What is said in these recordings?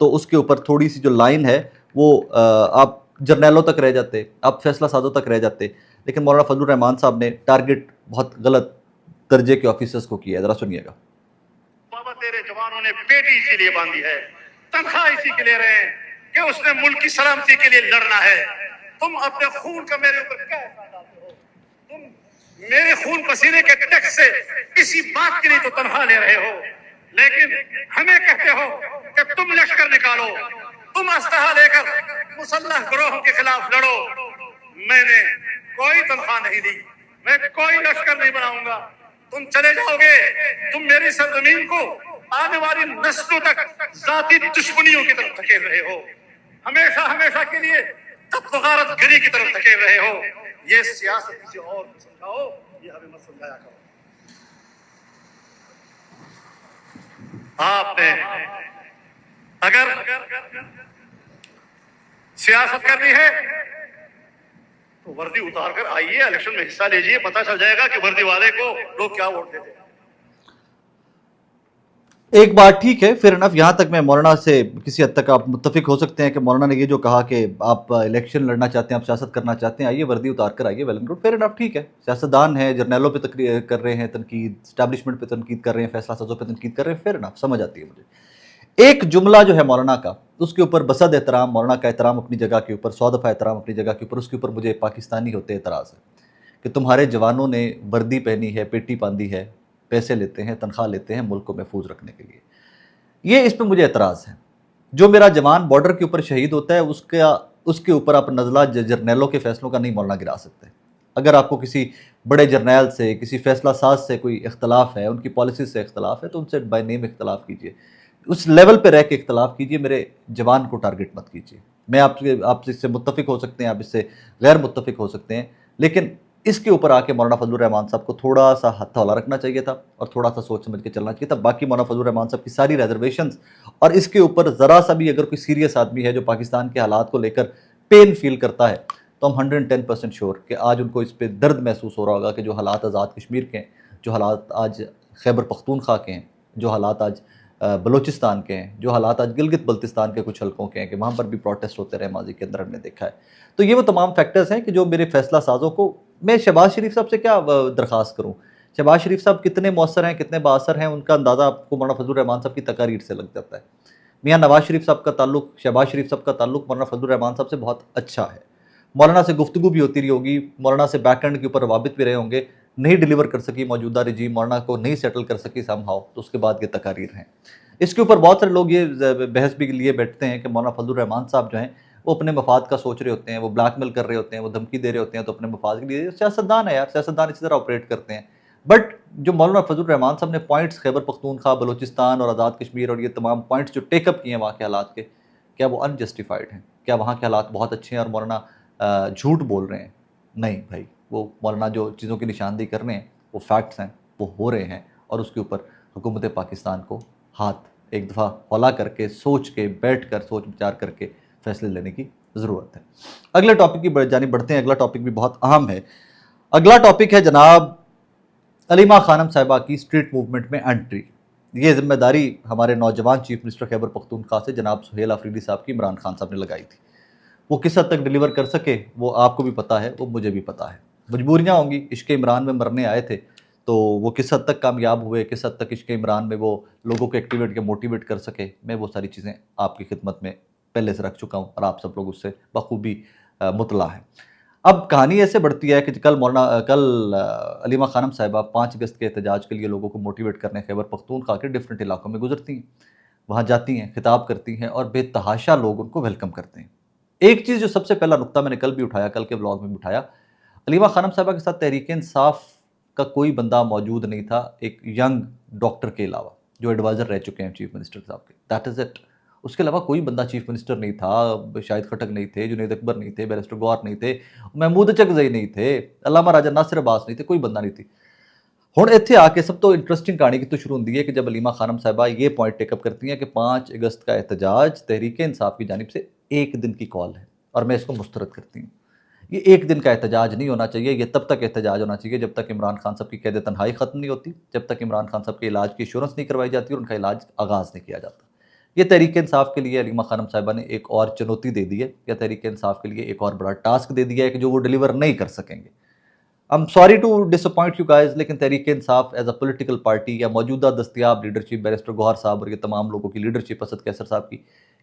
تو اس کے اوپر تھوڑی سی جو لائن ہے وہ آپ جرنیلوں تک رہ جاتے, آپ فیصلہ سازوں تک رہ جاتے, لیکن مولانا فضل الرحمان صاحب نے ٹارگٹ بہت غلط درجے کے آفیسرز کو کیا ہے. ذرا سنیے گا. بابا تیرے جوانوں نے پیٹی اسی لیے باندھی ہے, تنخواہ اسی کے لیے رہے ہیں کہ اس نے ملک کی سلامتی کے لیے لڑنا ہے. تم اپنے خون کا میرے اوپر کیا احسان ڈالتے ہو؟ تم میرے خون پسینے کے ٹیکس سے اسی بات کے لیے تو تنخواہ لے رہے ہو, لیکن ہمیں کہتے ہو کہ تم لشکر نکالو, تم اسلحہ لے کر مسلح گروہوں کے خلاف لڑو. میں نے کوئی تنخواہ نہیں دی, میں کوئی لشکر نہیں بناؤں گا. تم چلے جاؤ گے, تم میری سرزمین کو آنے والی نسلوں تک ذاتی دشمنیوں کی طرف دھکیل رہے ہو, ہمیشہ ہمیشہ کے لیے غارت گری کی طرف دھکیل رہے ہو. یہ سیاست کسی اور کو سمجھاؤ, یہ ہمیں مت سمجھایا کرو. آپ نے اگر سیاست کرنی ہے تو وردی اتار کر آئیے, الیکشن میں حصہ لیجیے, پتہ چل جائے گا کہ وردی والے کو لوگ کیا ووٹ دیتے ہیں. ایک بات ٹھیک ہے, فیر انف, یہاں تک میں مولانا سے کسی حد تک آپ متفق ہو سکتے ہیں کہ مولانا نے یہ جو کہا کہ آپ الیکشن لڑنا چاہتے ہیں, آپ سیاست کرنا چاہتے ہیں, آئیے وردی اتار کر آئیے, ویل اینڈ گڈ, فیر انف, ٹھیک ہے. سیاستدان ہیں, جرنیلوں پہ تقریر کر رہے ہیں تنقید, اسٹیبلشمنٹ پہ تنقید کر رہے ہیں, فیصلہ سازوں پہ تنقید کر رہے ہیں, فیر انف, سمجھ آتی ہے مجھے. ایک جملہ جو ہے مولانا کا, اس کے اوپر بسد احترام, مولانا کا احترام اپنی جگہ کے اوپر, 100 دفعہ احترام اپنی جگہ کے اوپر, اس کے اوپر مجھے پاکستانی ہوتے اعتراض ہے کہ تمہارے جوانوں نے وردی پہنی ہے, پیٹی باندھی ہے, پیسے لیتے ہیں, تنخواہ لیتے ہیں ملک کو محفوظ رکھنے کے لیے. یہ اس پہ مجھے اعتراض ہے. جو میرا جوان بارڈر کے اوپر شہید ہوتا ہے اس کے اوپر آپ نزلہ جرنیلوں کے فیصلوں کا نہیں مولانا گرا سکتے. اگر آپ کو کسی بڑے جرنیل سے, کسی فیصلہ ساز سے کوئی اختلاف ہے, ان کی پالیسیز سے اختلاف ہے, تو ان سے بائی نیم اختلاف کیجیے, اس لیول پہ رہ کے اختلاف کیجیے, میرے جوان کو ٹارگٹ مت کیجیے. میں آپ اس سے متفق ہو سکتے ہیں, آپ اس سے غیر متفق ہو سکتے ہیں, لیکن اس کے اوپر آ کے مولانا فضل الرحمان صاحب کو تھوڑا سا ہتھ ہلا رکھنا چاہیے تھا اور تھوڑا سا سوچ سمجھ کے چلنا چاہیے تھا. باقی مولانا فضل الرحمان صاحب کی ساری ریزرویشنز, اور اس کے اوپر ذرا سا بھی اگر کوئی سیریس آدمی ہے جو پاکستان کے حالات کو لے کر پین فیل کرتا ہے, تو ہم 110% شور کہ آج ان کو اس پہ درد محسوس ہو رہا ہوگا کہ جو حالات آزاد کشمیر کے ہیں, جو حالات آج خیبر پختونخوا کے ہیں, جو حالات آج بلوچستان کے ہیں, جو حالات آج گلگت بلتستان کے کچھ حلقوں کے ہیں, کہ وہاں پر بھی پروٹیسٹ ہوتے رہے ماضی کے اندر, ہم نے دیکھا ہے. تو یہ وہ تمام فیکٹرز ہیں کہ جو میرے فیصلہ سازوں کو, میں شہباز شریف صاحب سے کیا درخواست کروں, شہباز شریف صاحب کتنے مؤثر ہیں, کتنے بااثر ہیں, ان کا اندازہ آپ کو مولانا فضل الرحمان صاحب کی تقاریر سے لگ جاتا ہے. میاں نواز شریف صاحب کا تعلق, شہباز شریف صاحب کا تعلق مولانا فضل الرحمان صاحب سے بہت اچھا ہے. مولانا سے گفتگو بھی ہوتی رہی ہوگی, مولانا سے بیک اینڈ کے اوپر روابط بھی رہے ہوں گے. نہیں ڈیلیور کر سکی موجودہ رجیم, مولانا کو نہیں سیٹل کر سکی سم ہاؤ, تو اس کے بعد یہ تقاریر ہیں. اس کے اوپر بہت سارے لوگ یہ بحث بھی لیے بیٹھتے ہیں کہ مولانا فضل الرحمان صاحب جو ہیں وہ اپنے مفاد کا سوچ رہے ہوتے ہیں, وہ بلیک میل کر رہے ہوتے ہیں, وہ دھمکی دے رہے ہوتے ہیں, تو اپنے مفاد کے لیے. سیاستدان ہے یار, سیاستدان اسی طرح آپریٹ کرتے ہیں. بٹ جو مولانا فضل الرحمان صاحب نے پوائنٹس خیبر پختونخوا, بلوچستان اور آزاد کشمیر اور یہ تمام پوائنٹس جو ٹیک اپ کیے ہیں وہاں کے حالات کے, کیا وہ انجسٹیفائڈ ہیں؟ کیا وہاں کے حالات بہت اچھے ہیں اور مولانا جھوٹ بول رہے ہیں؟ نہیں بھائی, وہ مولانا جو چیزوں کی نشاندہی کر رہے ہیں وہ فیکٹس ہیں, وہ ہو رہے ہیں, اور اس کے اوپر حکومت پاکستان کو ہاتھ ایک دفعہ ہلا کر کے, سوچ کے, بیٹھ کر, سوچ بچار کر کے فیصلے لینے کی ضرورت ہے. اگلے ٹاپک کی جانب بڑھتے ہیں. اگلا ٹاپک بھی بہت اہم ہے. اگلا ٹاپک ہے جناب علیمہ خانم صاحبہ کی اسٹریٹ موومنٹ میں انٹری. یہ ذمہ داری ہمارے نوجوان چیف منسٹر خیبر پختونخوا سے جناب سہیل آفریدی صاحب کی عمران خان صاحب نے لگائی تھی. وہ کس حد تک ڈیلیور کر سکے وہ آپ کو بھی پتہ ہے, وہ مجھے بھی پتہ ہے. مجبوریاں ہوں گی, عشق عمران میں مرنے آئے تھے, تو وہ کس حد تک کامیاب ہوئے, کس حد تک عشق عمران میں وہ لوگوں کو ایکٹیویٹ کے موٹیویٹ کر سکے, میں وہ ساری چیزیں آپ کی خدمت میں پہلے سے رکھ چکا ہوں, اور آپ سب لوگ اس سے بخوبی مطلع ہیں. اب کہانی ایسے بڑھتی ہے کہ کل علیمہ خانم صاحبہ 5 اگست کے احتجاج کے لیے لوگوں کو موٹیویٹ کرنے خیبر پختونخوا کے ڈفرینٹ علاقوں میں گزرتی ہیں, وہاں جاتی ہیں, خطاب کرتی ہیں, اور بے تحاشا لوگ ان کو ویلکم کرتے ہیں. ایک چیز جو سب سے پہلا نقطہ میں نے کل بھی اٹھایا, کل کے ولاگ میں بھی اٹھایا, علیمہ خانم صاحبہ کے ساتھ تحریک انصاف کا کوئی بندہ موجود نہیں تھا ایک ینگ ڈاکٹر کے علاوہ جو ایڈوائزر رہ چکے ہیں چیف منسٹر صاحب کے. That is it. اس کے علاوہ کوئی بندہ چیف منسٹر نہیں تھا. شاہد خٹک نہیں تھے, جنید اکبر نہیں تھے, بیرسٹر گوہر نہیں تھے, محمود چکزئی نہیں تھے, علامہ راجہ ناصر عباس نہیں تھے, کوئی بندہ نہیں تھی. ہن اتنے آ کے سب تو انٹرسٹنگ کہانی کی تو شروع ہوتی ہے کہ جب علیمہ خانم صاحبہ یہ پوائنٹ ٹیک اپ کرتی ہیں کہ 5 اگست کا احتجاج تحریک انصاف کی جانب سے 1 دن کی کال ہے, اور میں اس کو مسترد کرتی ہوں. یہ 1 دن کا احتجاج نہیں ہونا چاہیے, یہ تب تک احتجاج ہونا چاہیے جب تک عمران خان صاحب کی قید تنہائی ختم نہیں ہوتی, جب تک عمران خان صاحب کے علاج کی ایشورنس نہیں کروائی جاتی اور ان کا علاج آغاز نہیں کیا جاتا. یہ تحریک انصاف کے لیے علیمہ خانم صاحبہ نے ایک اور چنوتی دے دی ہے، یا تحریک انصاف کے لیے ایک اور بڑا ٹاسک دے دیا ہے کہ جو وہ ڈیلیور نہیں کر سکیں گے. I'm sorry to disappoint you guys، لیکن Tehreek Insaf as a political party یا موجودہ دستیاب لیڈرشپ بیرسٹر گوہر صاحب اور یہ تمام لوگوں کی لیڈرشپ، اسد کیسر صاحب کی،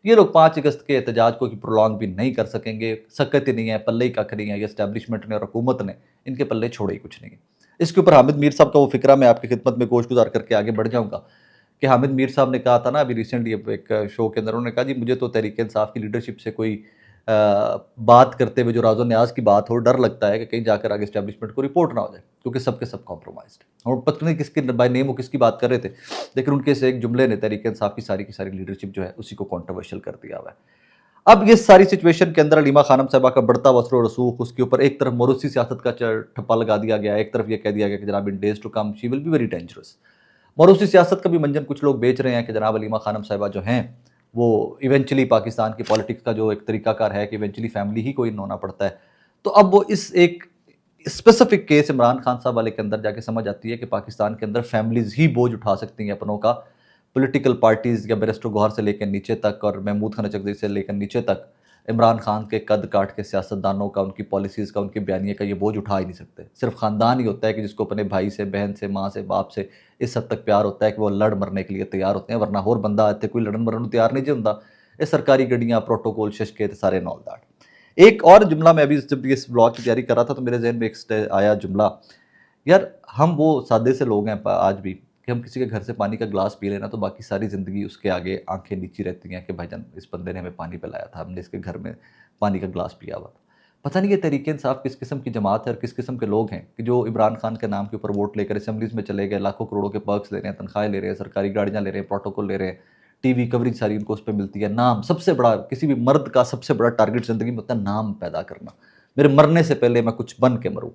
یہ لوگ 5 اگست کے احتجاج کو پرولونگ بھی نہیں کر سکیں گے. سکت ہی نہیں ہے، پلے ہی ککھ نہیں ہے. یہ اسٹیبلشمنٹ نے اور حکومت نے ان کے پلے چھوڑے ہی کچھ نہیں ہے. اس کے اوپر حامد میر صاحب کا وہ فکرہ میں آپ کی خدمت میں گوش گزار کر کے آگے بڑھ جاؤں گا کہ حامد میر صاحب نے کہا تھا نا ابھی ریسنٹلی ایک شو کے اندر، انہوں نے کہا جی مجھے تو تحریک انصاف کی لیڈرشپ سے کوئی بات کرتے ہوئے جو راز و نیاز کی بات ہو، ڈر لگتا ہے کہ کہیں جا کر آگے اسٹیبلشمنٹ کو رپورٹ نہ ہو جائے، کیونکہ سب کے سب کمپرومائزڈ ہیں. اور پتہ نہیں کس کے بائی نیم وہ کس کی بات کر رہے تھے، لیکن ان کے سے ایک جملے نے تحریک انصاف کی ساری لیڈرشپ جو ہے اسی کو کنٹروورشل کر دیا ہوا ہے. اب یہ ساری سچویشن کے اندر علیمہ خانم صاحبہ کا بڑھتا وسر و رسوخ، اس کے اوپر ایک طرف موروثی سیاست کا ٹھپا لگا دیا گیا، ایک طرف یہ کہہ دیا گیا کہ جناب in days to come she will be very dangerous. موروثی سیاست کا بھی منجن کچھ لوگ بیچ رہے ہیں کہ جناب علیمہ خانم صاحبہ جو ہیں وہ ایونچولی پاکستان کی پالیٹکس کا جو ایک طریقہ کار ہے کہ ایونچولی فیملی ہی کو ان ہونا پڑتا ہے. تو اب وہ اس ایک اسپیسیفک کیس عمران خان صاحب والے کے اندر جا کے سمجھ آتی ہے کہ پاکستان کے اندر فیملیز ہی بوجھ اٹھا سکتی ہیں اپنوں کا. پولیٹیکل پارٹیز یا بیرسٹر گوہر سے لے کے نیچے تک اور محمود خان چکدی سے لے کر نیچے تک عمران خان کے قد کاٹ کے سیاستدانوں کا، ان کی پالیسیز کا، ان کے بیانیے کا یہ بوجھ اٹھا ہی نہیں سکتے. صرف خاندان ہی ہوتا ہے کہ جس کو اپنے بھائی سے، بہن سے، ماں سے، باپ سے اس حد تک پیار ہوتا ہے کہ وہ لڑ مرنے کے لیے تیار ہوتے ہیں، ورنہ اور بندہ آتے کوئی لڑن مرن تیار نہیں جی ہوندا. یہ سرکاری گڈیاں، پروٹوکول، ششکے سارے نال داٹ. ایک اور جملہ میں ابھی جب اس بلاگ کی تیاری کر رہا تھا تو میرے ذہن میں ایک آیا جملہ، یار ہم وہ سادے سے لوگ ہیں آج بھی کہ ہم کسی کے گھر سے پانی کا گلاس پی لینا تو باقی ساری زندگی اس کے آگے آنکھیں نیچی رہتی ہیں کہ بھائی جان اس بندے نے ہمیں پانی پلایا تھا، ہم نے اس کے گھر میں پانی کا گلاس پیا ہوا تھا. پتہ نہیں یہ تحریک انصاف کس قسم کی جماعت ہے اور کس قسم کے لوگ ہیں کہ جو عمران خان کے نام کے اوپر ووٹ لے کر اسمبلیز میں چلے گئے، لاکھوں کروڑوں کے پرکس لے رہے ہیں، تنخواہیں لے رہے ہیں، سرکاری گاڑیاں لے رہے ہیں، پروٹوکول لے رہے ہیں، ٹی وی کوریج ساری ان کو اس پہ ملتی ہے. نام سب سے بڑا، کسی بھی مرد کا سب سے بڑا ٹارگٹ زندگی میں ہوتا ہے نام پیدا کرنا. میرے مرنے سے پہلے میں کچھ بن کے مروں.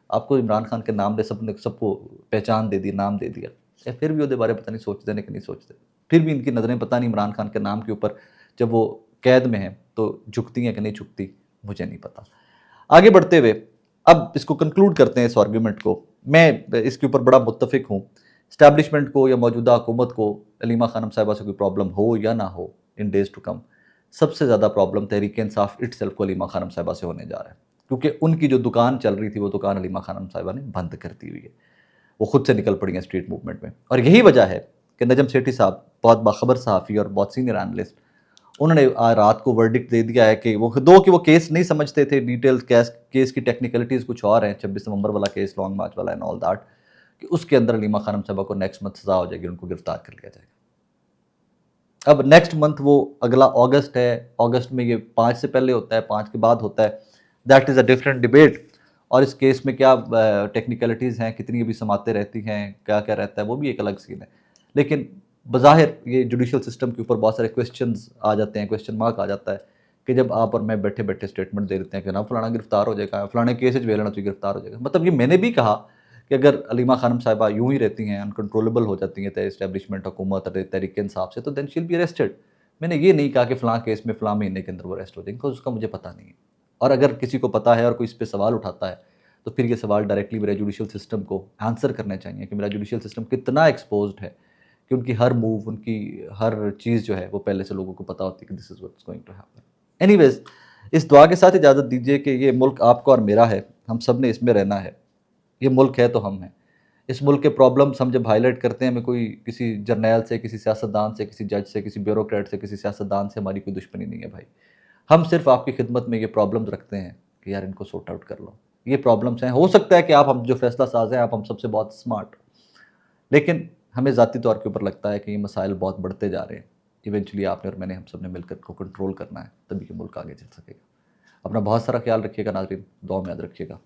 آپ کو عمران خان کے نام نے سب کو پہچان دے دی، نام دے دیا. پھر بھی وہ بارے پتہ نہیں سوچتے کہ نہیں سوچتے. پھر بھی ان کی نظریں پتہ نہیں عمران خان کے نام کے اوپر جب وہ قید میں ہیں تو جھکتی ہیں کہ نہیں جھکتی، مجھے نہیں پتہ. آگے بڑھتے ہوئے اب اس کو کنکلوڈ کرتے ہیں اس آرگیومنٹ کو. میں اس کے اوپر بڑا متفق ہوں. اسٹیبلشمنٹ کو یا موجودہ حکومت کو علیمہ خانم صاحبہ سے کوئی پرابلم ہو یا نہ ہو ان ڈیز ٹو کم، سب سے زیادہ problem Tehreek Insaf it self کو علیمہ خانم صاحبہ سے ہونے جا رہا ہے. کیونکہ ان کی جو دکان چل رہی تھی وہ دکان علیمہ خانم صاحبہ نے بند کر دی ہوئی ہے. وہ خود سے نکل پڑی ہیں اسٹریٹ موومنٹ میں. اور یہی وجہ ہے کہ نجم سیٹھی صاحب بہت باخبر صحافی اور بہت سینئر اینالسٹ، انہوں نے رات کو ورڈکٹ دے دیا ہے کہ وہ کیس نہیں سمجھتے تھے، ڈیٹیل کیس کی ٹیکنیکلٹیز کچھ اور ہیں، 26 نومبر والا کیس، لانگ مارچ والا اینڈ آل دیٹ، کہ اس کے اندر علیمہ خانم صاحبہ کو نیکسٹ منتھ سزا ہو جائے گی، ان کو گرفتار کر لیا جائے گا. اب نیکسٹ منتھ وہ اگلا اگست ہے، اگست میں یہ 5 سے پہلے ہوتا ہے، 5 کے بعد ہوتا ہے، that is a different debate. اور اس کیس میں کیا ٹیکنیکلٹیز ہیں، کتنی ابھی سماعتیں رہتی ہیں، کیا کیا رہتا ہے، وہ بھی ایک الگ سین ہے. لیکن بظاہر یہ جوڈیشل سسٹم کے اوپر بہت سارے کویسچنز آ جاتے ہیں، کویسچن مارک آ جاتا ہے کہ جب آپ اور میں بیٹھے بیٹھے اسٹیٹمنٹ دے دیتے ہیں کہ نا فلانا گرفتار ہو جائے گا، فلانے کیس ویلنا تو گرفتار ہو جائے گا. مطلب یہ میں نے بھی کہا کہ اگر علیمہ خانم صاحبہ یوں ہی رہتی ہیں، انکنٹرولبل ہو جاتی ہیں اسٹیبلشمنٹ، حکومت اور تحریک انصاف سے، تو دین شیل بی اریسٹڈ. میں نے یہ نہیں کہا کہ فلاں کیس میں فلاں مہینے کے اندر وہ اریسٹ ہو جائیں گے، اس کا مجھے پتہ نہیں ہے. اور اگر کسی کو پتہ ہے اور کوئی اس پہ سوال اٹھاتا ہے تو پھر یہ سوال ڈائریکٹلی میرے جوڈیشل سسٹم کو آنسر کرنے چاہیے کہ میرا جوڈیشل سسٹم کتنا ایکسپوزڈ ہے، کہ ان کی ہر موو، ان کی ہر چیز جو ہے وہ پہلے سے لوگوں کو پتہ ہوتی ہے کہ this is what's going to happen. Anyways, اس دعا کے ساتھ اجازت دیجیے کہ یہ ملک آپ کا اور میرا ہے، ہم سب نے اس میں رہنا ہے. یہ ملک ہے تو ہم ہیں. اس ملک کے پرابلمس ہم جب ہائی لائٹ کرتے ہیں، ہمیں کوئی کسی جرنیل سے، کسی سیاستدان سے، کسی جج سے، کسی بیوروکریٹ سے، کسی سیاستدان سے ہماری کوئی دشمنی نہیں ہے بھائی. ہم صرف آپ کی خدمت میں یہ پرابلمز رکھتے ہیں کہ یار ان کو سورٹ آؤٹ کر لو. یہ پرابلمس ہیں، ہو سکتا ہے کہ آپ ہم جو فیصلہ ساز ہیں، آپ ہم سب سے بہت اسمارٹ، لیکن ہمیں ذاتی طور کے اوپر لگتا ہے کہ یہ مسائل بہت بڑھتے جا رہے ہیں. ایونچولی آپ نے اور میں نے، ہم سب نے مل کر کو کنٹرول کرنا ہے، تبھی کہ ملک آگے چل سکے گا. اپنا بہت سارا خیال رکھیے گا ناظرین، دعا میں یاد رکھیے گا.